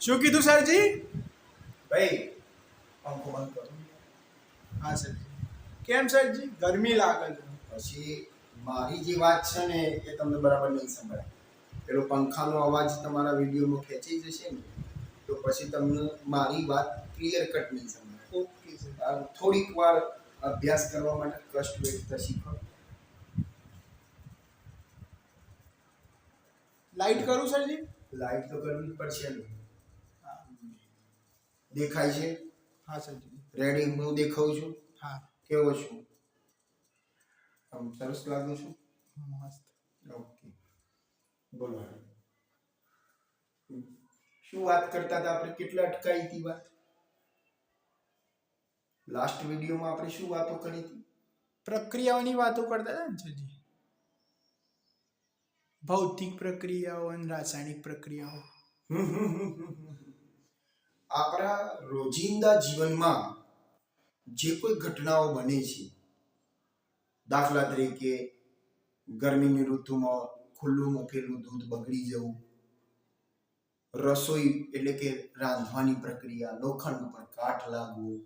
શું કીધું સરજી? ભાઈ પંખો બંધ કરો. હા સરજી. કેમ સરજી? ગરમી લાગે છે. પછી મારી જે વાત છે ને એ તમને બરાબર નહીં સંભળાય. પેલો પંખાનો અવાજ તમારા વિડીયોમાં ખેંચી જશે ને તો પછી તમને મારી વાત ક્લિયર કટ નહીં સંભળાય. Okay sir. થોડીક વાર અભ્યાસ કરવા માટે કષ્ટ વેઠતા શીખો. લાઈટ કરું સરજી? લાઈટ તો કરવી જ પડશે ને. હા. દેખાય છે? હા સરજી. રેડી? હું દેખાઉં છું? હા. કેવો છું? આમ સરસ લાગુ છું? મસ્ત. ઓકે, બોલો. શું વાત કરતા હતા આપણે? કેટલા અટકાઈ હતી વાત? લાસ્ટ વિડીયોમાં આપણે શું વાતો કરી હતી? પ્રક્રિયાઓની વાતો કરતા હતા ને સરજી. ભૌતિક પ્રક્રિયાઓ અને રાસાયણિક પ્રક્રિયાઓ. આપણા રોજિંદા જીવનમાં જે કોઈ ઘટનાઓ બને છે, દાખલા તરીકે ગરમીની ઋતુમાં ખુલ્લું મૂકેલું દૂધ બગડી જવું, રસોઈ એટલે કે રાંધવાની પ્રક્રિયા, લોખંડ ઉપર કાટ લાગવું,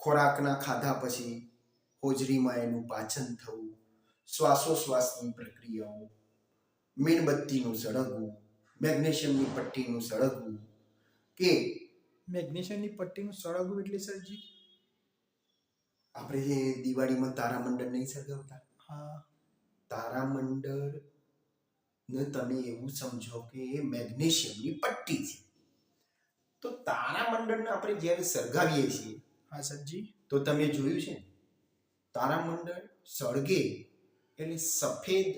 ખોરાકના ખાધા પછી હોજરીમાં એનું પાચન થવું, શ્વાસોશ્વાસની પ્રક્રિયાઓ, મીણબત્તીનું સળગવું, મેગ્નેશિયમની પટ્ટીનું સળગવું, કે મેગ્નેશિયમની પટ્ટીનું સળગવું એટલે સરજી? આપણે જે દિવાળીમાં તારામંડળ નહીં સળગાવતા, હા. તારામંડળ ને તમે એવું સમજો કે એ મેગ્નેશિયમની પટ્ટી છે. તો તારામંડળને આપણે જ્યારે સળગાવીએ છીએ, હા સરજી. તો તમે જોયું છે તારામંડળ સળગે એટલે સફેદ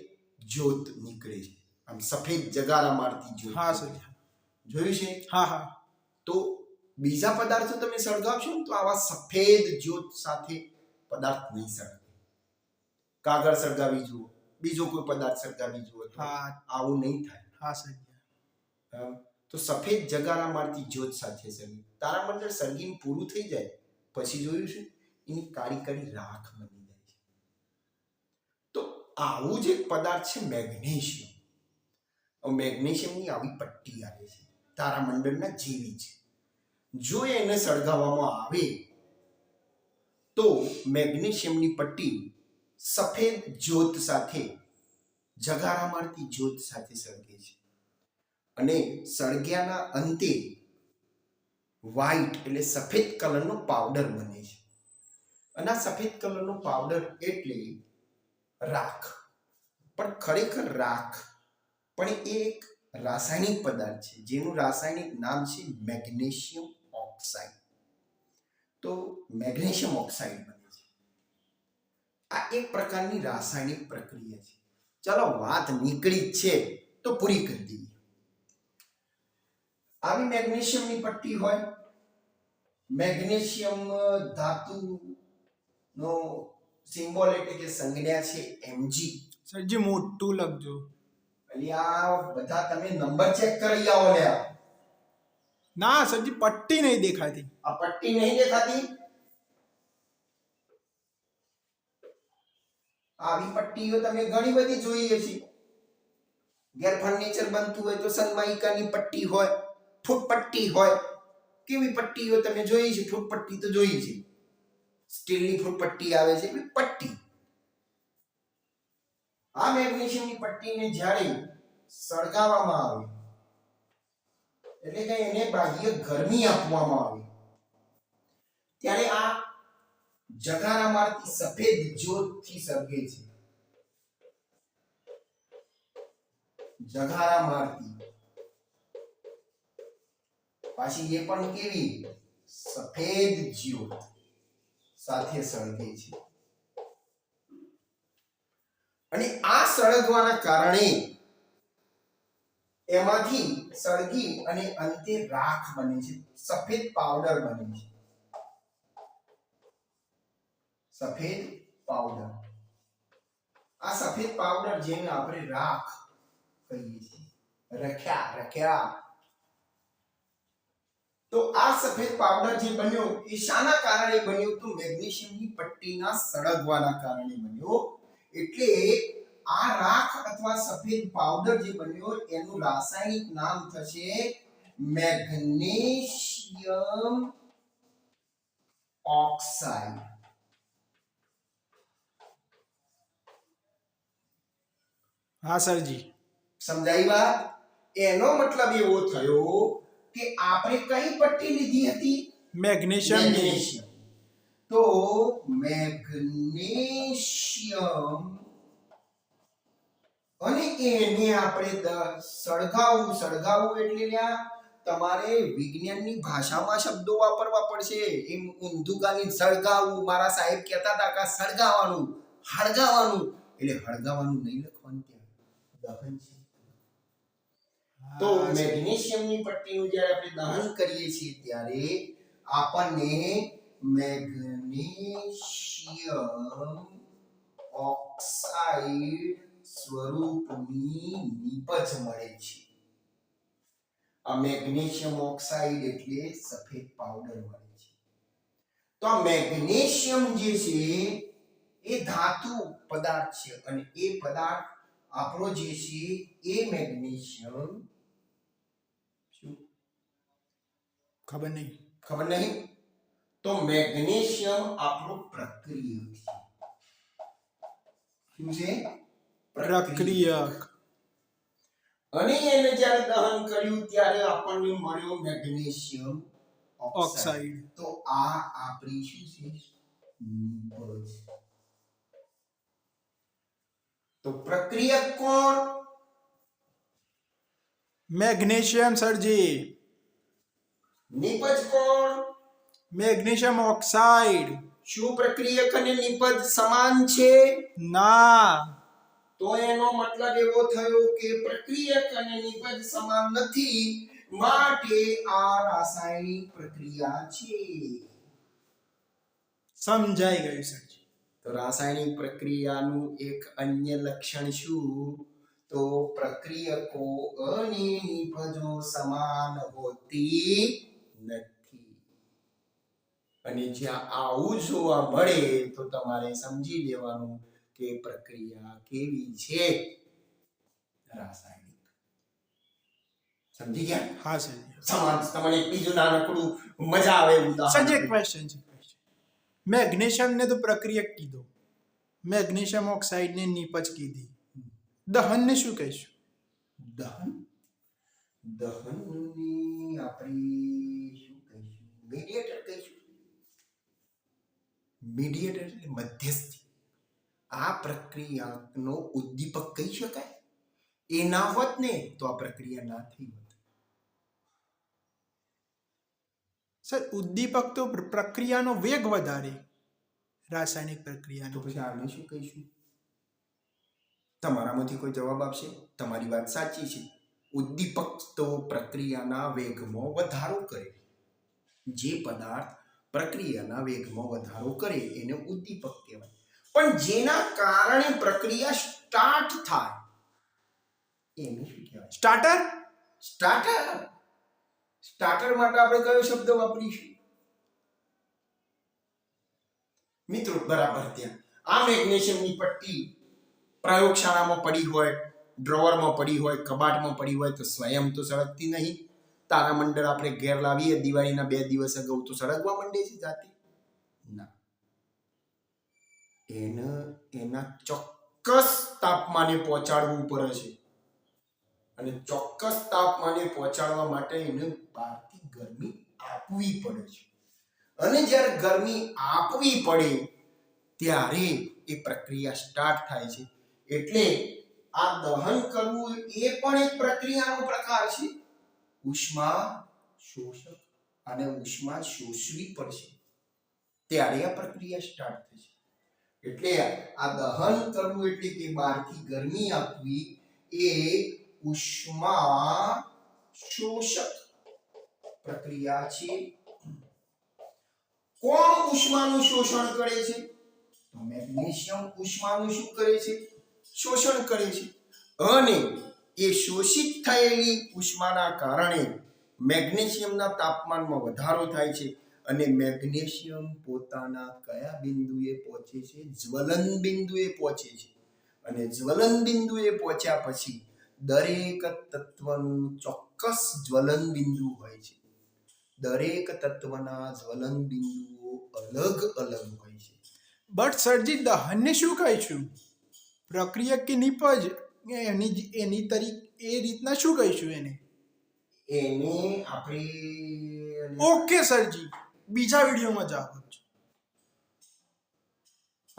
જ્યોત નીકળે છે, આમ સફેદ જગારા મારતી જ્યોત. હા સરજી. જોયું છે? હા હા. તો બીજા પદાર્થો તમે સળગાવશો ને તો આવા સફેદ જ્યોત સાથે પદાર્થ નહીં સળગે. કાગળ સળગાવી જુઓ, બીજો કોઈ પદાર્થ સળગાવી જુઓ, હા આવું નહીં થાય. હા સરજી. તો સફેદ જગારા મારતી જ્યોત સાથે સળગે. તારામંડળ સળગીને પૂરું થઈ જાય પછી જોયું છે એની કાળી કાળી રાખ બની જાય છે. તો આવું જ એક પદાર્થ છે મેગ્નેશિયમ. મેગ્નેશિયમની આવી પટ્ટી આવે છે તારામંડળના જેવી છે. જો એને સળગાવવામાં આવે તો મેગ્નેશિયમની પટ્ટી સફેદ જ્યોત સાથે, જગારા મારતી જ્યોત સાથે સળગે છે અને સળગ્યાના અંતે વ્હાઈટ એટલે સફેદ કલરનો પાવડર બને છે. અને આ સફેદ કલરનો પાવડર એટલે રાખ. પણ ખરેખર રાખ પણ એ એક રાસાયણિક પદાર્થ છે જેનું રાસાયણિક નામ છે મેગ્નેશિયમ ઓક્સાઇડ. તો મેગ્નેશિયમ ઓક્સાઇડ બને છે. આ એક પ્રકારની રાસાયણિક પ્રક્રિયા છે. ચાલો વાત નીકળી જ છે તો પૂરી કરી દઈએ. આવી મેગ્નેશિયમની પટ્ટી હોય. મેગ્નેશિયમ ધાતુનો સિમ્બોલ એટલે કે સંજ્ઞા છે Mg. સરજી મોટું લખજો. એટલે આ બધા તમે નંબર ચેક કરી આવો લ્યા. ના સરજી, પટ્ટી નહીં દેખાતી. આ પટ્ટી નહીં દેખાતી? આવી પટ્ટીઓ તમે ઘણી બધી જોઈ હશે. ઘેર ફર્નિચર બનતું હોય તો સનમાઇકાની પટ્ટી હોય, ફૂટ પટ્ટી હોય. કેવી પટ્ટીઓ તમે જોઈ છે? ફૂટ પટ્ટી તો જોઈ છે. સ્ટીલની ફૂટ પટ્ટી આવે છે એવી પટ્ટી. આ મેગ્નેશિયમની પટ્ટીને જ્યારે સળગાવવામાં આવે એટલે કે એને બાહ્ય ગરમી આપવામાં આવે ત્યારે આ જગારા મારતી સફેદ જ્યોતથી સળગે છે. જગારા મારતી, પાછી એ પણ કેવી? સફેદ જ્યોત સાથે સળગે છે. અને આ સળગવાના કારણે એમાંથી સળગી અને અંતે રાખ બને છે, સફેદ પાવડર બને છે. સફેદ પાવડર. આ સફેદ પાવડર જેને આપણે રાખ કહીએ છીએ, રખ્યા. તો આ સફેદ પાવડર જે બન્યો એ શાના કારણે બન્યો? તો મેગ્નેશિયમની પટ્ટીના સળગવાના કારણે બન્યો. એટલે આ રાખ અથવા સફેદ પાવડર જે બન્યો એનું રાસાયણિક નામ થશે મેગ્નેશિયમ ઓક્સાઇડ. હા સરજી. સમજાઈ વાત? એનો મતલબ એવો થયો કે આપણે કઈ પટ્ટી લીધી હતી? મેગ્નેશિયમ. મેગ્નેશિયમ. તો મેગ્નેશિયમ અને એને આપણે સળગાવવું એટલે લ્યા તમારે વિજ્ઞાનની ભાષામાં શબ્દો વાપરવા પડશે. એમ ઊંધું ગાલી સળગાવવું, મારા સાહેબ કહેતા હતા કે સળગાવવાનું, હળગાવવાનું, એટલે હળગાવવાનું નહીં લખવાનું, ત્યાં દહન છે. તો મેગ્નેશિયમની પટ્ટીનું જ્યારે આપણે દહન કરીએ છીએ ત્યારે આપણને મેગ્નેશિયમ ઓક્સાઇડ સ્વરૂપની નીપજ મળે છે. આ મેગ્નેશિયમ ઓક્સાઇડ એટલે સફેદ પાવડર મળે છે. તો આ મેગ્નેશિયમ જે છે એ ધાતુ પદાર્થ છે અને એ પદાર્થ આપણો જે છે એ મેગ્નેશિયમ ખબર નહીં. તો મેગ્નેશિયમ આપણો પ્રક્રિયક છે. શું છે? પ્રક્રિયક. અને એને જ્યારે દહન કર્યું ત્યારે આપણને મળ્યો મેગ્નેશિયમ ઓક્સાઇડ. તો આ આપણી શું છે? નીપજ. તો પ્રક્રિયક કોણ? મેગ્નેશિયમ સરજી. નીપજ કોણ? Magnesium oxide. શું પ્રક્રિયક અને નીપજ સમાન છે? ના. તો એનો મતલબ એવો થયો કે પ્રક્રિયક અને નીપજ સમાન નથી, માટે આ રાસાયણિક પ્રક્રિયા છે. સમજાઈ ગયું સરજી. તો રાસાયણિક પ્રક્રિયાનું એક અન્ય લક્ષણ શું? તો પ્રક્રિયકો અને નીપજો સમાન હોતી નથી. અને જ્યાં આવું જોવા મળે તો તમારે સમજી લેવાનું કે પ્રક્રિયા કેવી છે? રાસાયણિક. સમજી ગયા? હા સરજી. સમાન. તમને એક બીજું નાનકડું મજા આવે એવું સરજી એક ક્વેશ્ચન છે. મેગ્નેશિયમ ને તો પ્રક્રિયક કીધો, મેગ્નેશિયમ ઓક્સાઇડ ને નીપજ કીધી, દહન ને શું કહીશું? દહનની આપણે શું કહીશું? મીડિયેટર કહીશું. મીડિયેટર એટલે મધ્યસ્થી. આ પ્રક્રિયાનો ઉદ્દીપક કહી શકાય. એ ના હોત ને તો આ પ્રક્રિયા ના થઈ હોત. સર ઉદ્દીપક તો પ્રક્રિયાનો વેગ વધારે, રાસાયણિક પ્રક્રિયાનો. તો પછી આને શું કહીશું? તમારામાંથી કોઈ જવાબ આપશે? તમારી વાત સાચી છે. ઉદ્દીપક તો પ્રક્રિયાના વેગમાં વધારો કરે. જે પદાર્થ પ્રક્રિયાના વેગમાં વધારો કરે એને ઉદ્દીપક કહેવાય. પણ જેના કારણે પ્રક્રિયા સ્ટાર્ટ થાય એને શું કહેવાય? સ્ટાર્ટર. સ્ટાર્ટર માટે આપણે કયો શબ્દ વાપરીશું? મિત્રો બરાબર ત્યાં આ મેગ્નેશિયમની પટ્ટી પ્રયોગશાળામાં પડી હોય, ડ્રોવરમાં પડી હોય, કબાટમાં પડી હોય તો સ્વયં તો સળગતી નહીં. તારામંડળ આપણે ઘેર લાવીએ દિવાળીના 2 દિવસ અગાઉ તો સળગવા માંડે છે જાતે? ના. એના ચોક્કસ તાપમાને પહોંચાડવું પડે છે. અને ચોક્કસ તાપમાને પહોંચાડવા માટે એને બહારથી ગરમી આપવી પડે છે. અને જ્યારે ગરમી આપવી પડે ત્યારે એ પ્રક્રિયા સ્ટાર્ટ થાય છે. એટલે આ દહન કરવું એ પણ એક પ્રક્રિયાનો પ્રકાર છે. ઉષ્મા શોષક અને ઉષ્મા શોષવી પડશે ત્યારે આ પ્રક્રિયા સ્ટાર્ટ થશે. એટલે આ દહન કરવું એટલે કે બહારથી ગરમી આપવી એ ઉષ્મા શોષક પ્રક્રિયા છે. કોણ ઉષ્માનું શોષણ કરે છે? તો મેગ્નેશિયમ ઉષ્માનું શું કરે છે? શોષણ કરે છે. અને એ શોષિત થયેલી ઉષ્માના કારણે મેગ્નેશિયમના તાપમાનમાં વધારો થાય છે અને મેગ્નેશિયમ પોતાના કયા બિંદુએ પહોંચે છે? જ્વલન બિંદુએ પહોંચે છે. અને જ્વલન બિંદુએ પહોંચ્યા પછી દરેક તત્વનું ચોક્કસ ચોક્કસ જ્વલન બિંદુ હોય છે. દરેક તત્વના જ્વલન બિંદુઓ અલગ અલગ હોય છે. બટ સરજી દહનને શું કહીશું? પ્રક્રિયક કે નિપજ એની એ રીતના શું કહીશું એને? એને આપણે ઓકે સરજી, બીજા વિડીયોમાં જાઓ.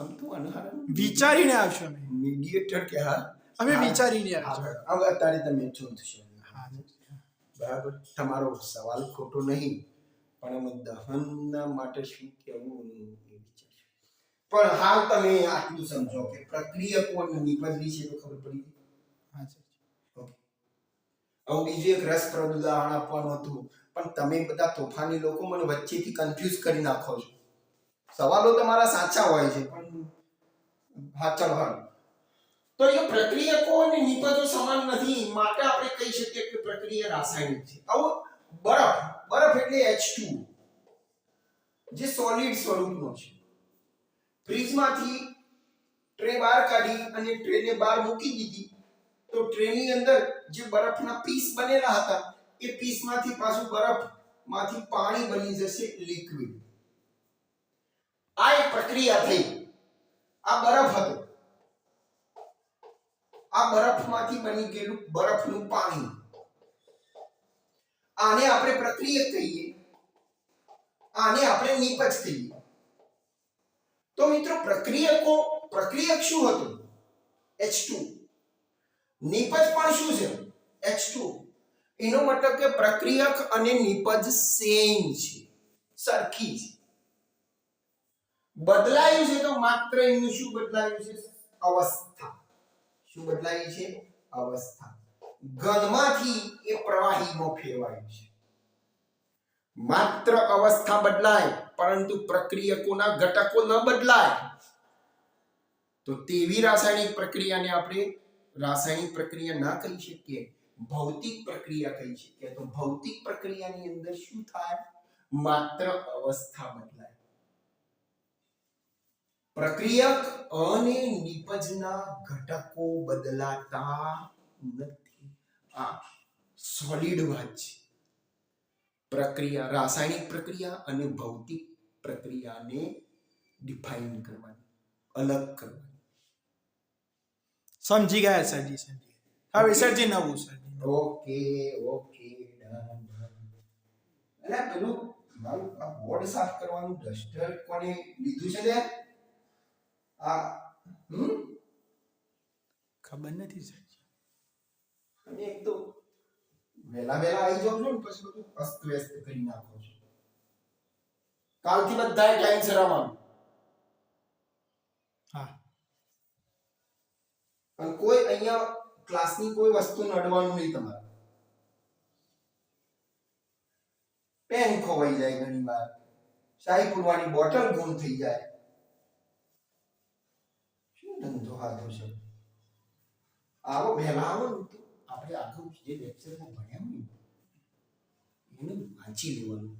આમ તો અનહારણ વિચારીને આવશો અમે. મીડિયેટર કે હા અમે વિચારીને આવશો. હવે અત્યારે તમે છો હા. બરાબર. તમારો સવાલ ખોટો નહીં, પણ અમે દહન માટે શું કહેવું એ વિચારશો. પણ હાલ તમે આટલું સમજો કે પ્રક્રિયકો અને નિપજ વિશે તો ખબર પડી ગઈ. હા સર. હવે બીજું એક રસપ્રદ ઉદાહરણ આપવાનું હતું, પણ તમે બધા તોફાની લોકો મને વચ્ચેથી કન્ફ્યુઝ કરી નાખો છો. સવાલો તમારા સાચા હોય છે, પણ હા ચાલો હાલ. તો એ પ્રક્રિયકો અને નિપજો સમાન નથી, માટે આપણે કહી શકીએ કે પ્રક્રિયા રાસાયણિક છે. આવો બરફ એટલે H2 જે સોલિડ સ્વરૂપનો છે. ફ્રીજમાંથી ટ્રે બહાર કાઢી અને ટ્રેને બહાર મૂકી દીધી, તો ટ્રેની અંદર જે બરફના પીસ બનેલા હતા એ પીસમાંથી પાછું બરફમાંથી પાણી બની જશે લિક્વિડ. આ એક પ્રક્રિયા થઈ. આ બરફ હતો, આ બરફમાંથી બની ગયેલું બરફનું પાણી. આને આપણે પ્રક્રિયક કહીએ, આને આપણે નિપજ કહીએ. તો મિત્રો પ્રક્રિયક શું હતું? H2. નિપજ પણ શું છે? H2. એનો મતલબ કે પ્રક્રિયક અને નિપજ સેમ છે, સરખી છે. બદલાયું છે તો માત્ર એનું શું બદલાયું છે? અવસ્થા. શું બદલાયું છે? અવસ્થા. ઘનમાંથી એ પ્રવાહીમાં ફેરવાયું છે. માત્ર અવસ્થા બદલાય, પરંતુ પ્રક્રિયકોના ઘટકો ન બદલાય. તો તેવી રાસાયણિક પ્રક્રિયાને આપણે રાસાયણિક પ્રક્રિયા ના કહી શકીએ, ભૌતિક પ્રક્રિયા કહી શકીએ. તો ભૌતિક પ્રક્રિયાની અંદર શું થાય? માત્ર અવસ્થા બદલાય. પ્રક્રિયક અને નિપજના ઘટકો બદલાતા નથી. આ સોલિડ વાત છે. પ્રક્રિયા, રાસાયણિક પ્રક્રિયા અને ભૌતિક પ્રક્રિયાને ડિફાઇન કરવાની, અલગ કરવાની. સમજી ગયા સરજી, સમજી. હવે સરજી નવું સરજી. Okay done. અરે પેલું મારું આ બોર્ડ સાફ કરવાનું ડસ્ટર કોને લીધું છે લે? આ ખબર નથી સરજી. અને એક તો વેલા આવી જાવ છો ને પછી બધું અસ્ત વ્યસ્ત કરી નાખો છો. કાલથી બધાએ ટાઈમસર આવવાનું. હા. અને કોઈ અહીંયા ક્લાસની કોઈ વસ્તુ નડવાનું નહીં તમારે. પેન ખોવાઈ જાય ઘણી વાર, શાહી પૂરવાની બોટલ ગુમ થઈ જાય. શું ધંધો હાથો છે? આવો વહેલા આવો ને તો આપણે આગળ જે લેક્ચરમાં ભણ્યા હોય એને વાંચી લેવાનું,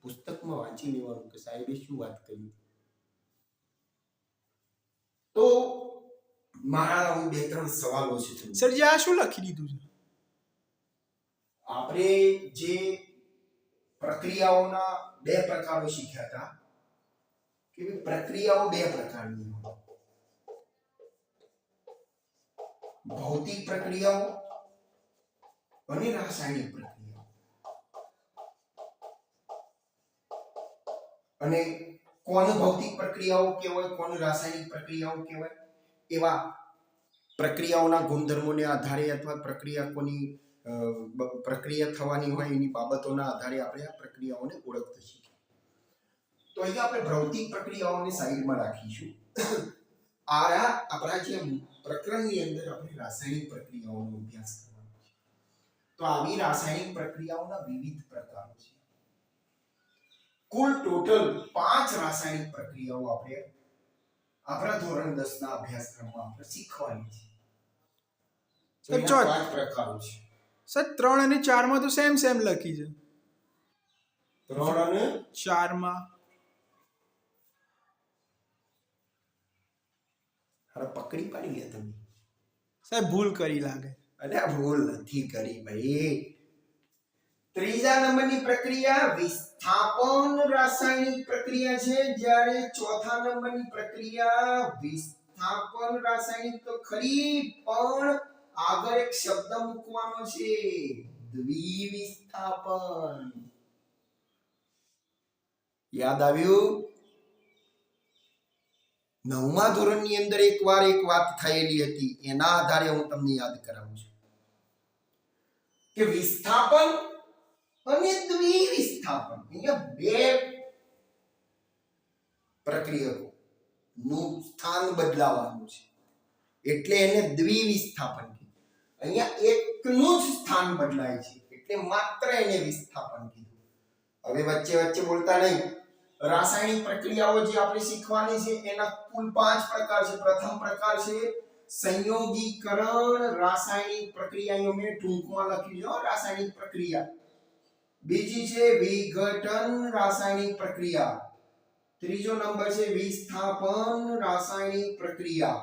પુસ્તકમાં વાંચી લેવાનું કે સાહેબે શું વાત કરી. તો મારા હું 2-3 સવાલો છે. સરજી આ શું લખી દીધું છે? આપણે જે પ્રક્રિયાઓના 2 પ્રકારો શીખ્યા હતા કે પ્રક્રિયાઓ 2 પ્રકારની હોય, ભૌતિક પ્રક્રિયાઓ અને રાસાયણિક પ્રક્રિયાઓ. અને કોને ભૌતિક પ્રક્રિયાઓ કહેવાય, કોને રાસાયણિક પ્રક્રિયાઓ કહેવાય, એવા પ્રક્રિયાઓના ગુણધર્મોને આધારે અથવા પ્રક્રિયા થવાની હોય એની બાબતોના આધારે આપણે આ પ્રક્રિયાઓને ઓળખતા શીખીએ. તો અહીંયા આપણે ભૌતિક પ્રક્રિયાઓને સાઈડમાં રાખીશું. આપણા જે પ્રકરણની અંદર આપણે રાસાયણિક પ્રક્રિયાઓનો અભ્યાસ કરવાનો છે. તો આવી રાસાયણિક પ્રક્રિયાઓના વિવિધ પ્રકારો છે. કુલ ટોટલ 5 રાસાયણિક પ્રક્રિયાઓ આપણે આપણા ધોરણ 10 ના અભ્યાસક્રમમાં આપણે શીખવાની છે. તો 5 પ્રકારો છે. સર 3 અને 4 માં તો સેમ લખી છે. 3 અને 4 માં હવે પકડી પાડી લે તમે. સાહેબ ભૂલ કરી લાગે. અરે આ ભૂલ નથી કરી ભાઈ. ત્રીજા નંબરની પ્રક્રિયા વિસ્થાપન રાસાયણિક પ્રક્રિયા છે, જ્યારે ચોથા નંબરની પ્રક્રિયા વિસ્થાપન રાસાયણિક તો ખરી, પણ આગળ એક શબ્દ મૂકવાનો છે, દ્વિવિસ્થાપન. યાદ આવ્યું? નવમા ધોરણની અંદર એકવાર એક વાત થયેલી હતી, એના આધારે હું તમને યાદ કરાવું છું કે વિસ્થાપન અને દ્વિવિસ્થાપન, અહીંયા બે પ્રક્રિયકો નું સ્થાન બદલાવાનું છે, એટલે એને દ્વિવિસ્થાપન કીધું. અહીંયા એકનું જ સ્થાન બદલાય છે, એટલે માત્ર એને વિસ્થાપન કીધું. હવે વચ્ચે વચ્ચે બોલતા નહીં. રાસાયણિક પ્રક્રિયાઓ જે આપણે શીખવાની છે એના કુલ 5 પ્રકાર છે. પ્રથમ પ્રકાર છે સંયોગીકરણ રાસાયણિક પ્રક્રિયા, અહીંયા મેં ટૂંકમાં લખ્યું છે રાસાયણિક પ્રક્રિયા. બીજી છે વિઘટન રાસાયણિક પ્રક્રિયા. ત્રીજો નંબર છે વિસ્થાપન રાસાયણિક પ્રક્રિયા.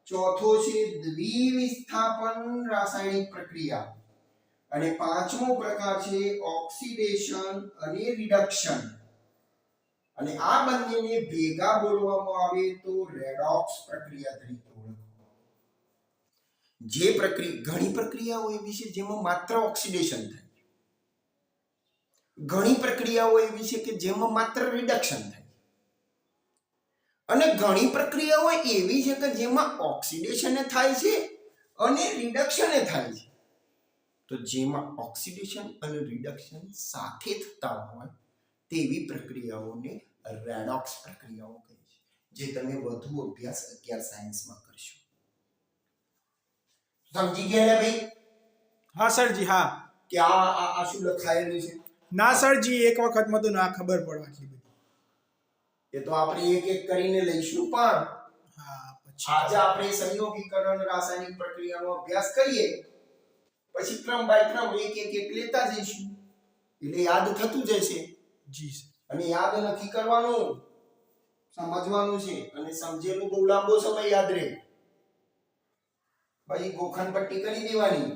ચોથો છે દ્વિવિસ્થાપન રાસાયણિક પ્રક્રિયા. અને પાંચમો પ્રકાર છે ઓક્સિડેશન અને રિડક્શન. અને આ બંનેને ભેગા બોલવામાં આવે તો રેડોક્સ પ્રક્રિયા તરીકે ઓળખવામાં. જે ઘણી પ્રક્રિયાઓ એવી છે જેમાં માત્ર ઓક્સિડેશન થાય, ઘણી પ્રક્રિયાઓ એવી છે કે જેમાં માત્ર રિડક્શન થાય, અને ઘણી પ્રક્રિયાઓ એવી છે કે જેમાં ઓક્સિડેશન થાય છે અને રિડક્શન થાય છે. તો જેમાં ઓક્સિડેશન અને રિડક્શન સાથે થતા હોય તેવી પ્રક્રિયાઓને રેડોક્સ પ્રક્રિયાઓ કહે છે, જે તમે વધુ અભ્યાસ 11 સાયન્સમાં કરશો. સમજી ગયા ને ભાઈ? હા સરજી, હા. કે આ શું લખાયેલું છે? ના સરજી, એક વખતમાં તો ના ખબર પડવાથી બધી. એ તો આપણે એક એક કરીને લઈશું, પણ હા, પછી આજે આપણે સંયોગીકરણ રાસાયણિક પ્રક્રિયાનો અભ્યાસ કરીએ, પછી ક્રમ બાય ક્રમ એક લેતા જઈશું, એટલે યાદ થતું જશે. જી સર. અને યાદ નથી કરવાનું, સમજવાનું છે, અને સમજેલું બહુ લાંબો સમય યાદ રહે. પછી ગોખણ પટ્ટી કરી દેવાની.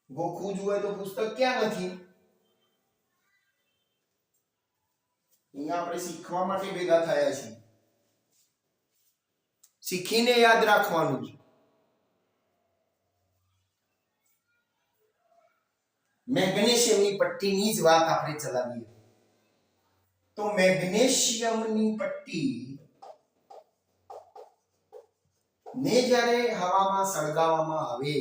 ગોખવું જ હોય તો પુસ્તક ક્યાં નથી? અહીંયા આપણે શીખવા માટે ભેગા થયા છીએ, શીખીને યાદ રાખવાનું છે. મેગ્નેશિયમની પટ્ટીની જ વાત આપણે ચલાવીએ તો મેગ્નેશિયમની પટ્ટી ને જ્યારે હવામાં સળગાવવામાં આવે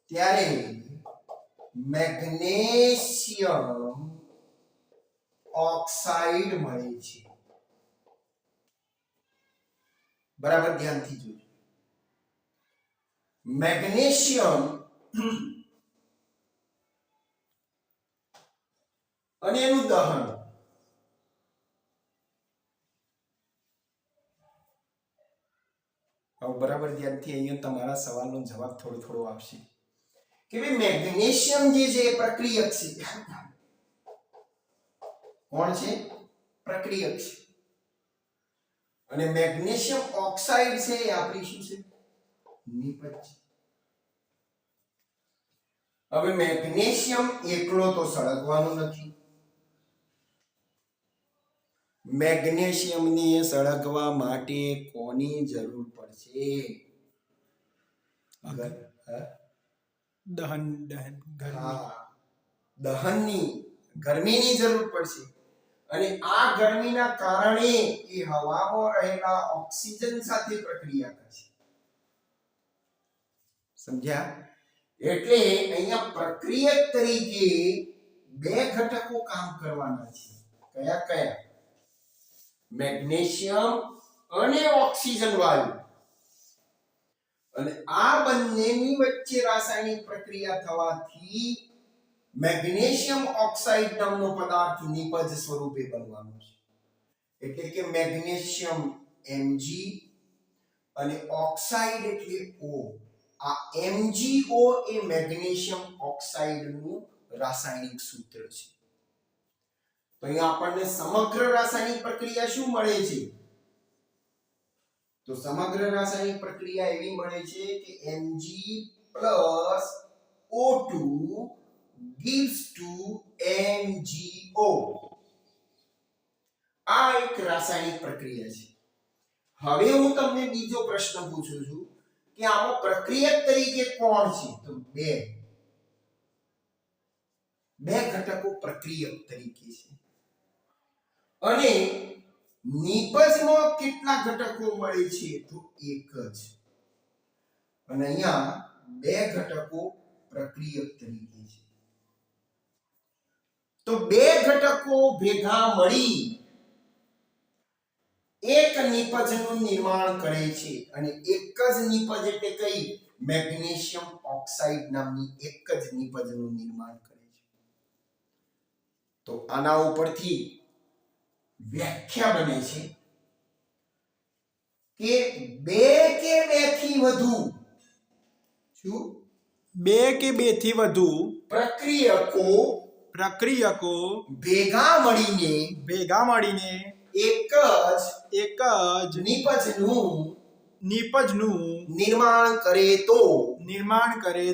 ત્યારે મેગ્નેશિયમ ઓક્સાઇડ મળે છે. બરાબર ધ્યાનથી જોજો. મેગ્નેશિયમ અને એનું દહન. હવે બરાબર ધ્યાનથી અહીંયા તમારા સવાલનો જવાબ થોડો થોડો આપશે કે ભાઈ મેગ્નેશિયમ જે છે એ પ્રક્રિયક છે. કોણ છે? પ્રક્રિયક છે. અને મેગ્નેશિયમ ઓક્સાઇડ છે એ આપણી શું છે? નિપજ. હવે મેગ્નેશિયમ એકલો તો સળગવાનું નથી. મેગ્નેશિયમને સળગવા માટે કોની જરૂર પડશે? દહનની, ગરમીની જરૂર પડશે. અને આ ગરમીના કારણે એ હવામાં રહેલા ઓક્સિજન સાથે પ્રક્રિયા કરશે. સમજ્યા? એટલે અહીંયા પ્રક્રિયક તરીકે બે ઘટકો કામ કરવાના છે. કયા કયા? મેગ્નેશિયમ અને ઓક્સિજન વાયુ. અને આ બંનેની વચ્ચે રાસાયણિક પ્રક્રિયા થવાથી મેગ્નેશિયમ ઓક્સાઇડ નામનો પદાર્થ નિપજ સ્વરૂપે બનવાનો છે. એટલે કે મેગ્નેશિયમ Mg અને ઓક્સાઇડ એટલે O. આ MgO એ મેગ્નેશિયમ ઓક્સાઇડનું રાસાયણિક સૂત્ર છે. તો અહીંયા આપણને સમગ્ર રાસાયણિક પ્રક્રિયા શું મળે છે? તો તો સમગ્ર રાસાયણિક પ્રક્રિયા એવી મળે છે કે Mg+O2 gives to MgO. આ એક રાસાયણિક પ્રક્રિયા છે. હવે હું તમને બીજો પ્રશ્ન પૂછું છું કે આમાં પ્રક્રિયક તરીકે કોણ છે? તો બે ઘટકો પ્રક્રિયક તરીકે છે. અને નિપજમાં કેટલા ઘટકો મળે છે? તો એક જ. અને અહીંયા બે ઘટકો પ્રક્રિયક તરીકે છે. તો બે ઘટકો ભેગા મળી એક નિપજનું નિર્માણ કરે છે. અને એક જ નિપજ એટલે કઈ? મેગ્નેશિયમ ઓક્સાઇડ નામની એક જ નિપજનું નિર્માણ કરે છે. તો આના ઉપરથી વ્યાખ્યા બને છે કે બે કે બેથી વધુ શું? બે કે બેથી વધુ પ્રક્રિયકો ભેગા મળીને એક જ નિપજનું નિર્માણ કરે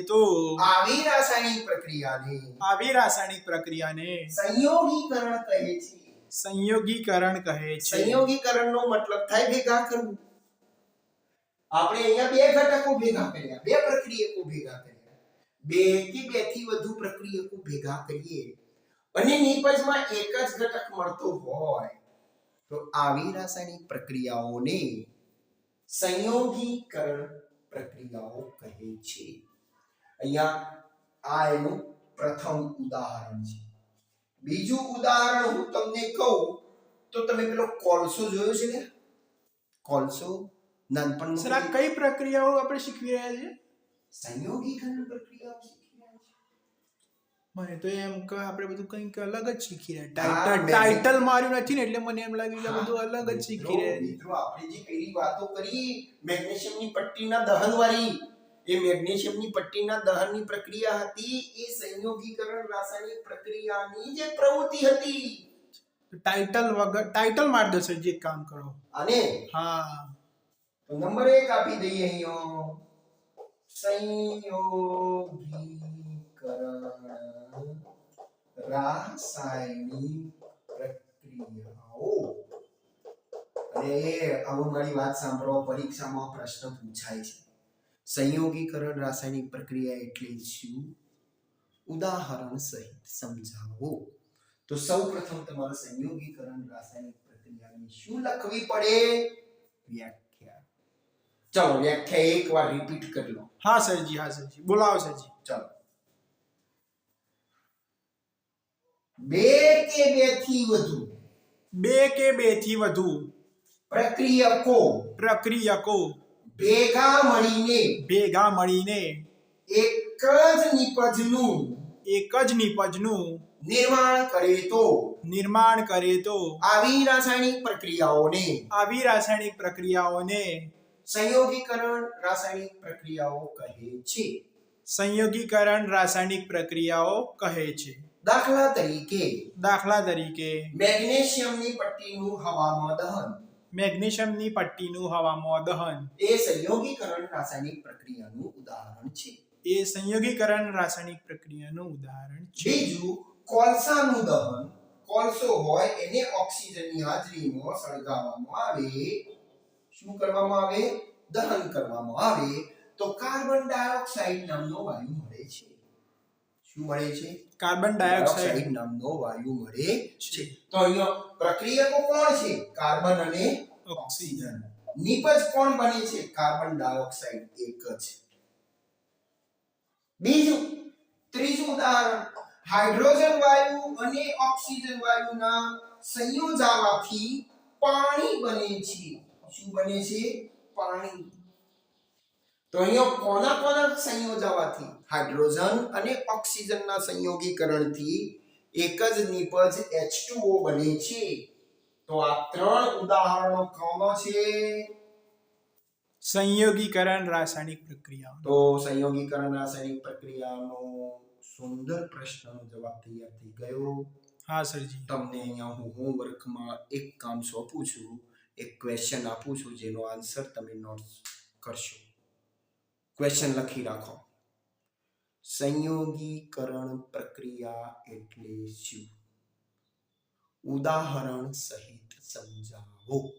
તો આવી રાસાયણિક પ્રક્રિયાને સંયોગીકરણ કહે છે. સંયોગીકરણનો મતલબ થાય ભેગા કરવું. આપણે અહીંયા બે ઘટકો ભેગા કર્યા, બે પ્રક્રિયકો ભેગા કર્યા, બે કે બેથી વધુ પ્રક્રિયકો ભેગા કરીએ અને નિપજમાં એક જ ઘટક મળતો હોય તો આવી રાસાયણિક પ્રક્રિયાઓને સંયોગીકરણ પ્રક્રિયાઓ કહે છે. અહીંયા આ એનું પ્રથમ ઉદાહરણ છે. બીજું ઉદાહરણ હું તમને કહું તો તમે પેલો કોલસો જોયો છે ને? કોલસો નાનપણમાં સર આ કઈ પ્રક્રિયાઓ આપણે શીખવી રહ્યા છીએ? સંયોગીકરણ પ્રક્રિયાઓ શીખી રહ્યા છે. મને તો એમ કે આપણે બધું કંઈક અલગ જ શીખી રહ્યા. ટાઇટલ માર્યું નથી ને એટલે મને એમ લાગ્યું કે બધું અલગ જ શીખી રહ્યા. મિત્રો આપણે જે પેલી વાતો કરી મેગ્નેશિયમની પટ્ટીના દહનવાળી, એ મેગ્નેશિયમની પટ્ટીના દહનની પ્રક્રિયા હતી એ સંયોગીકરણ રાસાયણિક પ્રક્રિયાની જે પ્રવૃત્તિ હતી. ટાઇટલ માર દો સર, જે કામ કરો. અને હા તો નંબર 1 આપી દઈએ અહીંયા સંયોગીકરણ રાસાયણિક પ્રક્રિયાઓ. અને હવે મારી વાત સાંભળો, પરીક્ષામાં પ્રશ્ન પૂછાય છે સંયોગીકરણ રાસાયણિક પ્રક્રિયા એટલે શું? ઉદાહરણ સહિત સમજાવો. તો સૌપ્રથમ તમારે સંયોગીકરણ રાસાયણિક પ્રક્રિયાની શું લખવી પડે? વ્યાખ્યા. ચલો વ્યાખ્યા એકવાર રિપીટ કરી લો. હા સરજી બોલાવો સરજી. ચલો. બે કે બેથી વધુ પ્રક્રિયકો ભેગા મળીને એક જ નિપજનું નિર્માણ કરે તો આવી રાસાયણિક પ્રક્રિયાઓને સંયોગીકરણ રાસાયણિક પ્રક્રિયાઓ કહે છે. દાખલા તરીકે મેગ્નેશિયમની પટ્ટીનું હવામાં દહન એ સંયોગીકરણ રાસાયણિક પ્રક્રિયાનું ઉદાહરણ છે. બીજું કોલસાનું દહન. કોલસો હોય એને ઓક્સિજનની હાજરીમાં સળગાવવામાં આવે. શું કરવામાં આવે? દહન કરવામાં આવે તો કાર્બન ડાયોક્સાઇડ નામનો વાયુ મળે છે. શું મળે છે? કાર્બન ડાયોક્સાઇડ નામનો વાયુ મળે છે. તો અહીંયા પ્રક્રિયકો કોણ છે? કાર્બન અને ઓક્સિજન. નિપજ કોણ બને છે? કાર્બન ડાયોક્સાઇડ એક જ. ત્રીજું ઉદાહરણ, હાઇડ્રોજન વાયુ અને ઓક્સિજન વાયુના સંયોજાવાથી પાણી બને છે. શું બને છે? પાણી. તો અહીંયા કોના સંયોજાવાથી? હાઇડ્રોજન અને ઓક્સિજનના સંયોગીકરણથી એક જ નિપજ H2O બને છે. તો આ ત્રણ ઉદાહરણો કોનો છે? સંયોગીકરણ રાસાયણિક પ્રક્રિયા. તો સંયોગીકરણ રાસાયણિક પ્રક્રિયાનો સુંદર પ્રશ્નનો જવાબ તૈયાર થઈ ગયો. હા સરજી. તમને અહીંયા હું હોમવર્કમાં એક કામ સોંપું છું એક ક્વેશ્ચન આપું છું જેનો આન્સર તમે નોટ કરશો. ક્વેશ્ચન લખી રાખો. સંયોગીકરણ પ્રક્રિયા એટલે શું? ઉદાહરણ સહિત સમજાવો.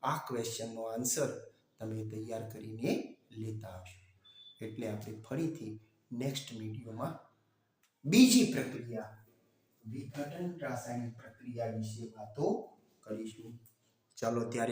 આ ક્વેશ્ચનનો આન્સર તમે તૈયાર કરીને લેતા આવશો. એટલે આપણે ફરીથી નેક્સ્ટ વિડીયોમાં બીજી પ્રક્રિયા વિઘટન રાસાયણિક પ્રક્રિયા વિશે વાતો કરીશું. ચાલો ત્યારે